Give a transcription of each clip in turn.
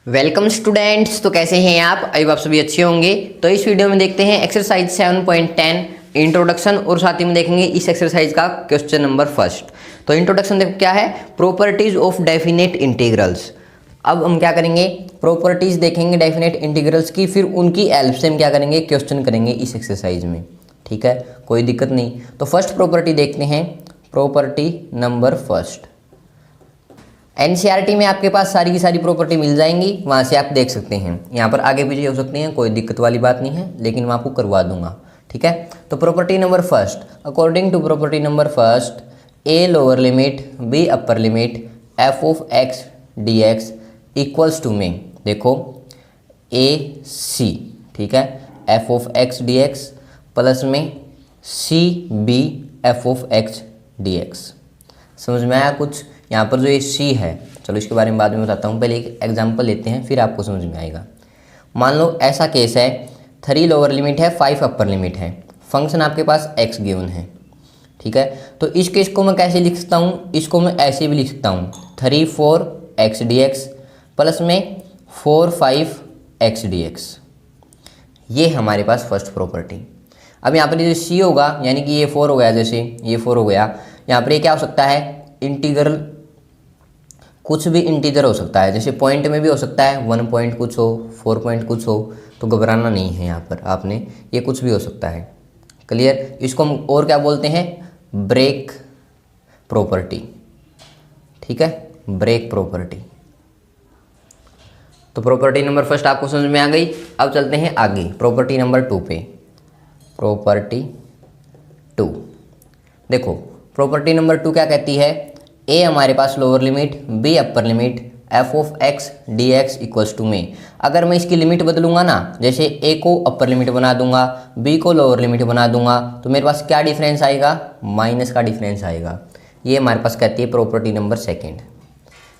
Welcome students. तो कैसे हैं आप? आई आप सभी अच्छे होंगे। तो इस वीडियो में देखते हैं एक्सरसाइज 7.10 इंट्रोडक्शन और साथ ही में देखेंगे इस एक्सरसाइज का क्वेश्चन नंबर फर्स्ट। तो इंट्रोडक्शन देखो क्या है, प्रॉपर्टीज ऑफ डेफिनेट इंटीग्रल्स। अब हम क्या करेंगे, प्रॉपर्टीज देखेंगे डेफिनेट इंटीग्रल्स की, फिर उनकी हेल्प से हम क्या करेंगे, क्वेश्चन करेंगे इस एक्सरसाइज में। ठीक है, कोई दिक्कत नहीं। तो फर्स्ट प्रॉपर्टी देखते हैं, प्रॉपर्टी नंबर फर्स्ट। एनसीईआरटी में आपके पास सारी की सारी प्रॉपर्टी मिल जाएंगी, वहाँ से आप देख सकते हैं। यहाँ पर आगे पीछे हो सकते हैं, कोई दिक्कत वाली बात नहीं है, लेकिन मैं आपको करवा दूंगा। ठीक है, तो property number first, according to property number first, a lower limit b upper limit f of x d x equals to में, देखो ए सी, ठीक है, f of x d x plus में c b f of x d x. समझ में आया कुछ? यहाँ पर जो ये सी है, चलो इसके बारे में बाद में बताता हूँ, पहले एक एग्जांपल लेते हैं फिर आपको समझ में आएगा। मान लो ऐसा केस है, 3 लोअर लिमिट है 5 अपर लिमिट है, फंक्शन आपके पास x गिवन है। ठीक है, तो इस केस को मैं कैसे लिख सकता हूँ, इसको मैं ऐसे भी लिख सकता हूँ 3 4 x dx प्लस में 4 5 x dx। ये हमारे पास फर्स्ट प्रॉपर्टी। अब यहाँ पर जो सी होगा, यानी कि ये 4 हो गया, जैसे ये 4 हो गया, यहाँ पर ये क्या हो सकता है, इंटीग्रल, कुछ भी इंटीजर हो सकता है, जैसे पॉइंट में भी हो सकता है, 1 पॉइंट कुछ हो, 4 पॉइंट कुछ हो, तो घबराना नहीं है यहाँ पर आपने, ये कुछ भी हो सकता है। क्लियर? इसको हम और क्या बोलते हैं, ब्रेक प्रॉपर्टी। ठीक है, ब्रेक प्रॉपर्टी। तो प्रॉपर्टी नंबर फर्स्ट आपको समझ में आ गई। अब चलते हैं आगे प्रॉपर्टी नंबर 2 पे। प्रॉपर्टी 2 देखो, प्रॉपर्टी नंबर 2 क्या कहती है, ए हमारे पास lower limit b upper limit f of x d x equals to में, अगर मैं इसकी लिमिट बदलूंगा ना, जैसे ए को अपर लिमिट बना दूंगा, बी को लोअर लिमिट बना दूंगा, तो मेरे पास क्या डिफरेंस आएगा, माइनस का डिफरेंस आएगा। ये हमारे पास कहती है प्रॉपर्टी नंबर सेकेंड।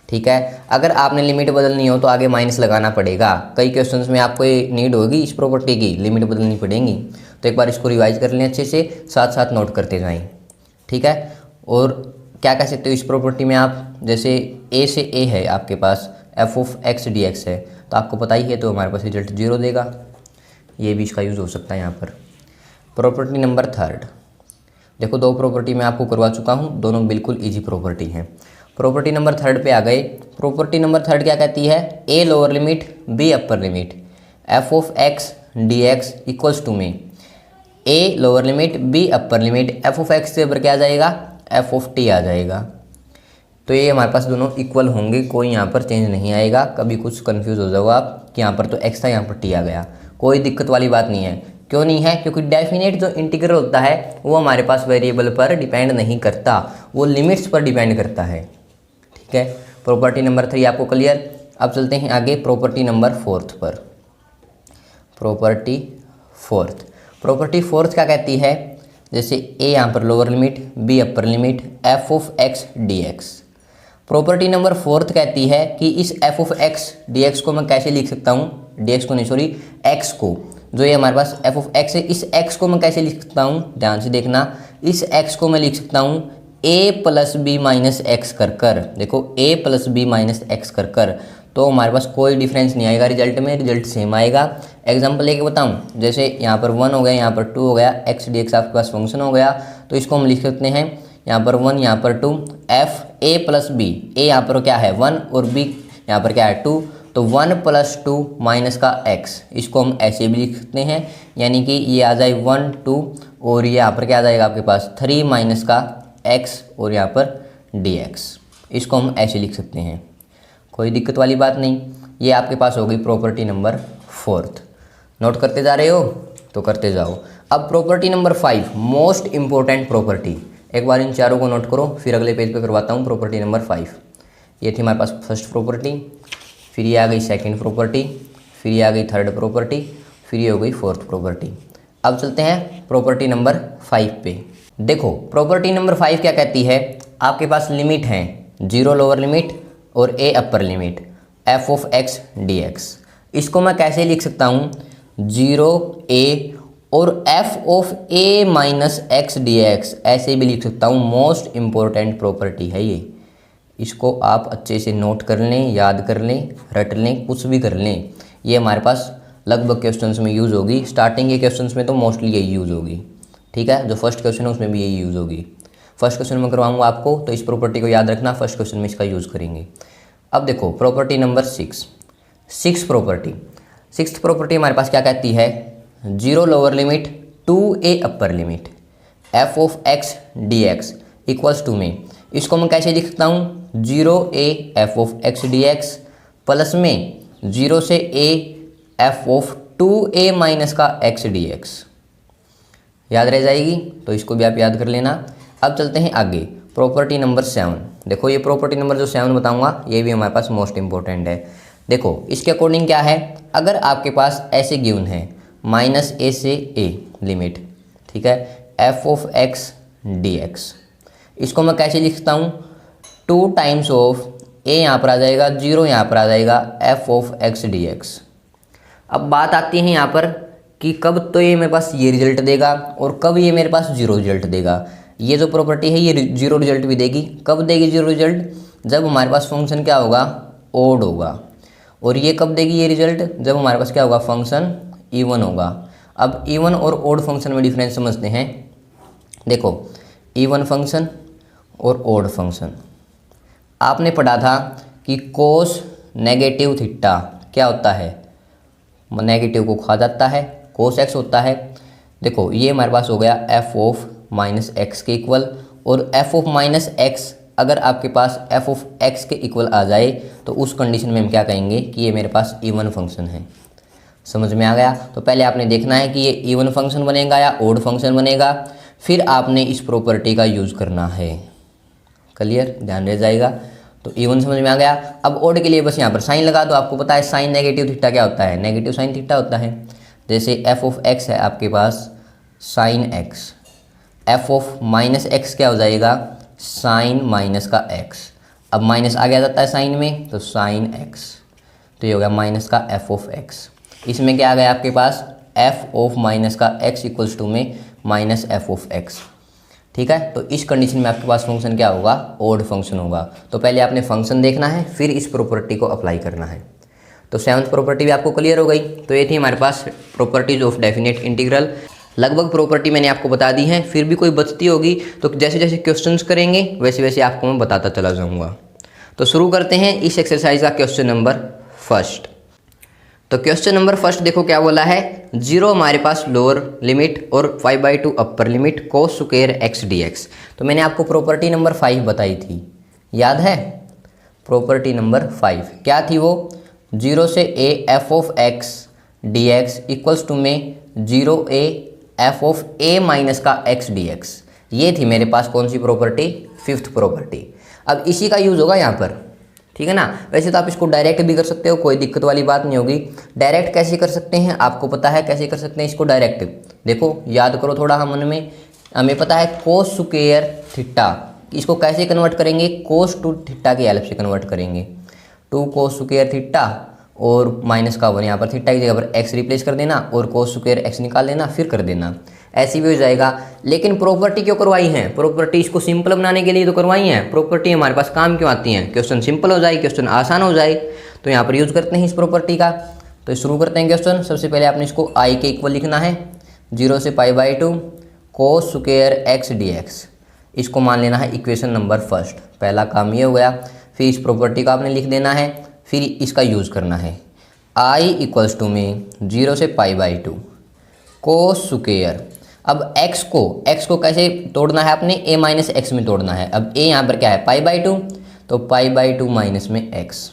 ठीक है, अगर आपने लिमिट बदलनी हो तो आगे माइनस लगाना पड़ेगा। कई क्वेश्चंस में आपको ये नीड होगी इस प्रॉपर्टी की, लिमिट बदलनी पड़ेगी। तो एक बार इसको रिवाइज कर लें अच्छे से, साथ साथ नोट करते जाएं। ठीक है, और क्या कह सकते हो इस प्रॉपर्टी में आप, जैसे ए से ए है आपके पास, f of x d x है, तो आपको पता ही है, तो हमारे पास रिजल्ट 0 देगा। ये भी इसका यूज़ हो सकता है यहाँ पर। प्रॉपर्टी नंबर थर्ड देखो, 2 प्रॉपर्टी मैं आपको करवा चुका हूँ, दोनों बिल्कुल इजी प्रॉपर्टी हैं। प्रॉपर्टी नंबर थर्ड पे आ गए। प्रॉपर्टी नंबर थर्ड क्या कहती है, a lower limit b upper limit f of x d x equals to में, a lower limit b upper limit f of x से ऊपर क्या आ जाएगा, एफ ऑफ टी आ जाएगा। तो ये हमारे पास दोनों इक्वल होंगे, कोई यहाँ पर चेंज नहीं आएगा। कभी कुछ कंफ्यूज हो जाओ आप कि यहाँ पर तो एक्स था, यहाँ पर टी आ गया, कोई दिक्कत वाली बात नहीं है। क्यों नहीं है? क्योंकि डेफिनेट जो इंटीग्रल होता है वो हमारे पास वेरिएबल पर डिपेंड नहीं करता, वो लिमिट्स पर डिपेंड करता है। ठीक है, प्रॉपर्टी नंबर 3 आपको क्लियर। अब चलते हैं आगे प्रॉपर्टी नंबर 4 पर। प्रॉपर्टी 4 क्या कहती है, जैसे ए यहाँ पर lower limit b upper limit f of x d x. Property number 4 कहती है कि इस f of x d x को मैं कैसे लिख सकता हूँ, डी एक्स को नहीं सॉरी, एक्स को, जो ये हमारे पास एफ ऑफ एक्स है, इस एक्स को मैं कैसे लिख सकता हूँ, ध्यान से देखना, इस एक्स को मैं लिख सकता हूँ ए प्लस बी माइनस एक्स कर कर। देखो ए प्लस बी माइनस एक्स कर कर, तो हमारे पास कोई डिफरेंस नहीं आएगा रिजल्ट में, रिजल्ट सेम आएगा। एग्जांपल लेके बताऊं, जैसे यहाँ पर 1 हो गया, यहाँ पर 2 हो गया, एक्स डी एक्स आपके पास फंक्शन हो गया, तो इसको हम लिख सकते हैं यहाँ पर 1 यहाँ पर 2 एफ ए प्लस बी, ए यहाँ पर क्या है 1 और बी यहाँ पर क्या है 2, तो 1 + 2 माइनस का एक्स, इसको हम ऐसे भी लिख सकते हैं, यानी कि ये आ जाए 1 2 और ये यहाँ पर क्या आ जाएगा आपके पास 3 माइनस का एक्स और यहाँ पर डी एक्स, इसको हम ऐसे लिख सकते हैं, कोई दिक्कत वाली बात नहीं। ये आपके पास हो गई प्रॉपर्टी नंबर 4। नोट करते जा रहे हो तो करते जाओ। अब property number 5, most important property. एक बार इन चारों को नोट करो, फिर अगले पेज पे करवाता हूँ। प्रॉपर्टी नंबर 5, ये थी हमारे पास फर्स्ट प्रॉपर्टी, फिर ये आ गई सेकंड प्रॉपर्टी, फिर ये आ गई थर्ड प्रॉपर्टी, फिर ये हो गई फोर्थ प्रॉपर्टी। अब चलते हैं प्रॉपर्टी नंबर 5 पे। देखो प्रॉपर्टी नंबर 5 क्या कहती है, आपके पास लिमिट है 0 लोअर लिमिट और a upper limit f of x d x. इसको मैं कैसे लिख सकता हूँ, 0 ए और f of a minus x d x, ऐसे भी लिख सकता हूँ। मोस्ट इंपॉर्टेंट प्रॉपर्टी है ये, इसको आप अच्छे से नोट कर लें, याद कर लें, रट लें, कुछ भी कर लें। ये हमारे पास लगभग क्वेश्चंस में यूज़ होगी। स्टार्टिंग के क्वेश्चंस में तो मोस्टली यही यूज़ होगी, ठीक है। जो फर्स्ट क्वेश्चन है उसमें भी यही यूज़ होगी। फर्स्ट क्वेश्चन में करवाऊंगा आपको, तो इस प्रॉपर्टी को याद रखना, फर्स्ट क्वेश्चन में इसका यूज़ करेंगे। अब देखो प्रॉपर्टी नंबर 6, सिक्स्थ प्रॉपर्टी हमारे पास क्या कहती है, 0 lower limit 2a upper limit f of x dx equals to में, इसको मैं कैसे लिख सकता हूँ, 0a f of x dx plus में 0 से a f of 2a minus का x dx, याद रह जाएगी। तो इसको भी आप याद कर लेना। अब चलते हैं आगे, प्रॉपर्टी नंबर 7। देखो ये प्रॉपर्टी नंबर जो 7 बताऊंगा ये भी हमारे पास मोस्ट इंपॉर्टेंट है। देखो इसके अकॉर्डिंग क्या है, अगर आपके पास ऐसे गिवन है -a से a लिमिट, ठीक है, f ऑफ x dx, इसको मैं कैसे लिखता हूँ, 2 टाइम्स ऑफ a यहाँ पर आ जाएगा, 0 यहाँ पर आ जाएगा, f ऑफ x dx। अब बात आती है यहाँ पर कि कब तो ये मेरे पास ये रिजल्ट देगा और कब ये मेरे पास 0 रिजल्ट देगा। ये जो प्रॉपर्टी है ये 0 रिजल्ट भी देगी। कब देगी 0 रिजल्ट, जब हमारे पास फंक्शन क्या होगा, ओड होगा। और ये कब देगी ये रिजल्ट, जब हमारे पास क्या होगा, फंक्शन इवन होगा। अब इवन और ओड फंक्शन में डिफरेंस समझते हैं। देखो इवन फंक्शन और ओड फंक्शन, आपने पढ़ा था कि कोस नेगेटिव थीटा क्या होता है, नेगेटिव को खा जाता है, कोस एक्स होता है। देखो ये हमारे पास हो गया एफ ऑफ माइनस एक्स के इक्वल, और एफ ऑफ माइनस एक्स अगर आपके पास एफ ऑफ एक्स के इक्वल आ जाए तो उस कंडीशन में हम क्या कहेंगे कि ये मेरे पास इवन फंक्शन है। समझ में आ गया। तो पहले आपने देखना है कि ये इवन फंक्शन बनेगा या ओड फंक्शन बनेगा, फिर आपने इस प्रॉपर्टी का यूज़ करना है। क्लियर, ध्यान रह जाएगा। तो इवन समझ में आ गया। अब ओड के लिए बस यहाँ पर साइन लगा दो। आपको पता है साइन नेगेटिव थीटा क्या होता है, नेगेटिव साइन थीटा होता है। जैसे एफ ऑफ एक्स है आपके पास sine x, f of minus x क्या हो जाएगा, साइन माइनस का एक्स। अब माइनस आ गया जाता है साइन में, तो साइन एक्स, तो ये हो गया माइनस का एफ ऑफ एक्स। इसमें क्या आ गया आपके पास, एफ ऑफ माइनस का एक्स इक्वल्स टू में माइनस एफ ऑफ एक्स। ठीक है, तो इस कंडीशन में आपके पास फंक्शन क्या होगा, ओड फंक्शन होगा। तो पहले आपने फंक्शन देखना है, फिर इस प्रॉपर्टी को अप्लाई करना है। तो सेवंथ प्रॉपर्टी भी आपको क्लियर हो गई। तो ये थी हमारे पास प्रॉपर्टीज ऑफ डेफिनेट इंटीग्रल। लगभग प्रॉपर्टी मैंने आपको बता दी है, फिर भी कोई बचती होगी तो जैसे जैसे क्वेश्चंस करेंगे वैसे वैसे आपको मैं बताता चला जाऊंगा। तो शुरू करते हैं इस एक्सरसाइज का क्वेश्चन नंबर फर्स्ट। तो क्वेश्चन नंबर फर्स्ट देखो क्या बोला है, 0 हमारे पास लोअर लिमिट और 5/2 अपर लिमिट कोस स्क्वायर एक्स dx। तो मैंने आपको प्रॉपर्टी नंबर 5 बताई थी, याद है। प्रॉपर्टी नंबर 5 क्या थी वो, 0 से a f of x dx equals to में 0a f of a minus का x dx। ये थी मेरे पास कौन सी प्रॉपर्टी, फिफ्थ प्रॉपर्टी। अब इसी का यूज़ होगा यहाँ पर, ठीक है ना। वैसे तो आप इसको डायरेक्ट भी कर सकते हो, कोई दिक्कत वाली बात नहीं होगी। डायरेक्ट कैसे कर सकते हैं, आपको पता है कैसे कर सकते हैं इसको डायरेक्ट। देखो याद करो थोड़ा हम मन में, हमें पता है कोस स्क्वायर थीटा, इसको कैसे कन्वर्ट करेंगे, कोस टू थीटा की हेल्प से कन्वर्ट करेंगे। 2 कोस स्क्वायर थीटा और माइनस का 1 यहाँ पर थीटा की जगह पर एक्स रिप्लेस कर देना और कोस स्क्वायर एक्स निकाल देना, फिर कर देना, ऐसी भी हो जाएगा। लेकिन प्रॉपर्टी क्यों करवाई है, प्रॉपर्टी इसको सिंपल बनाने के लिए तो करवाई है। प्रॉपर्टी हमारे पास काम क्यों आती है, क्वेश्चन सिंपल हो जाए, क्वेश्चन आसान हो जाए, तो यहाँ पर यूज़ करते हैं इस प्रॉपर्टी का। तो शुरू करते हैं क्वेश्चन। सबसे पहले आपने इसको आई के इक्वल लिखना है, 0 से π/2 कोस स्क्वायर एक्स dx। इसको मान लेना है इक्वेशन नंबर फर्स्ट, पहला काम ये हो गया। फिर इस प्रॉपर्टी को आपने लिख देना है, फिर इसका यूज़ करना है। i इक्वल्स टू में 0 से π/2 कोस स्क्वायर। अब x को कैसे तोड़ना है, आपने a माइनस एक्स में तोड़ना है। अब a यहाँ पर क्या है, π/2, तो π/2 माइनस में x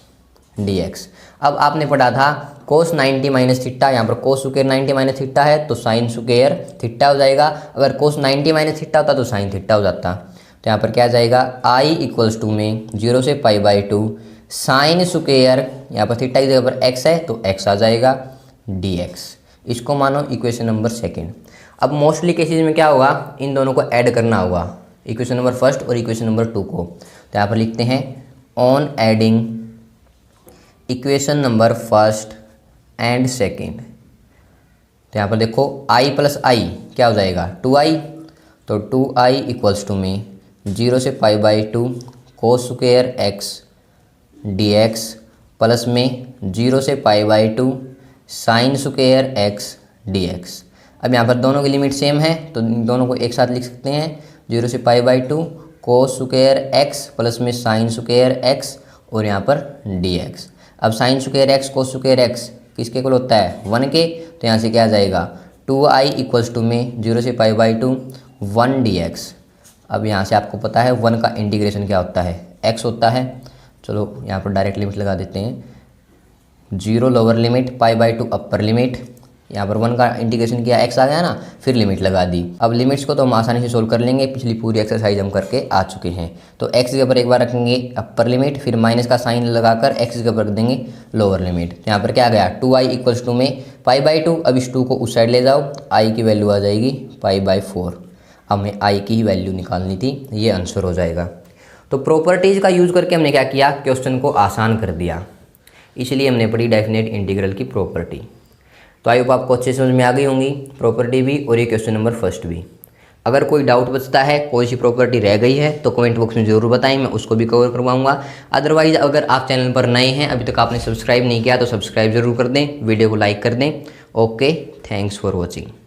dx। अब आपने पढ़ा था कोस 90 माइनस थीटा, यहाँ पर कोस स्क्वायर 90 माइनस थीटा है तो साइन स्क्वायर थीटा हो जाएगा। अगर कोस 90 माइनस थीटा होता तो साइन थीटा हो जाता। तो यहाँ पर क्या जाएगा, i इक्वल्स टू में 0 से π/2 साइन स्क्वायर, यहाँ पर थीटा की जगह पर x है तो x आ जाएगा dx। इसको मानो इक्वेशन नंबर सेकेंड। अब मोस्टली केसेज में क्या होगा, इन दोनों को ऐड करना होगा, इक्वेशन नंबर फर्स्ट और इक्वेशन नंबर 2 को। तो यहाँ पर लिखते हैं on adding equation number first and second. तो यहाँ पर देखो i प्लस आई क्या हो जाएगा, 2i। तो 2i इक्वल्स टू में 0 से π/2 cos square x dx plus में 0 से π/2 साइन स्क्वायर एक्स dx। अब यहाँ पर दोनों की लिमिट सेम है तो दोनों को एक साथ लिख सकते हैं। 0 से π/2 कोस स्क्वायर एक्स प्लस में साइन स्क्वायर एक्स और यहाँ पर dx। अब साइन स्क्वायर एक्स कोस स्क्वायर एक्स किसके इक्वल होता है 1 के, तो यहाँ से क्या आ जाएगा 2i इक्वल्स टू में 0 से π/2 1 dx। अब यहाँ से आपको पता है 1 का इंटीग्रेशन क्या होता है x होता है। चलो यहाँ पर डायरेक्ट लिमिट लगा देते हैं। 0 लोअर लिमिट π/2 अपर लिमिट, यहाँ पर 1 का इंटीग्रेशन किया x आ गया ना, फिर लिमिट लगा दी। अब लिमिट्स को तो हम आसानी से सोल्व कर लेंगे, पिछली पूरी एक्सरसाइज हम करके आ चुके हैं। तो x के ऊपर एक बार रखेंगे अपर लिमिट, फिर माइनस का साइन लगाकर x के ऊपर रख देंगे लोअर लिमिट। यहाँ पर क्या आ गया 2i इक्वल्स टू में π/2। अब इस 2 को उस साइड ले जाओ, i की वैल्यू आ जाएगी π/4। हमें i की ही वैल्यू निकालनी थी, ये आंसर हो जाएगा। तो प्रॉपर्टीज़ का यूज़ करके हमने क्या किया, क्वेश्चन को आसान कर दिया, इसलिए हमने पढ़ी डेफिनेट इंटीग्रल की प्रॉपर्टी। तो आई होप आपको अच्छे समझ में आ गई होंगी प्रॉपर्टी भी और ये क्वेश्चन नंबर फर्स्ट भी। अगर कोई डाउट बचता है, कोई सी प्रॉपर्टी रह गई है तो कमेंट बॉक्स में ज़रूर बताएं, मैं उसको भी कवर करवाऊंगा। अदरवाइज़ अगर आप चैनल पर नए हैं, अभी तक आपने सब्सक्राइब नहीं किया तो सब्सक्राइब जरूर कर दें, वीडियो को लाइक कर दें। Okay, thanks for watching.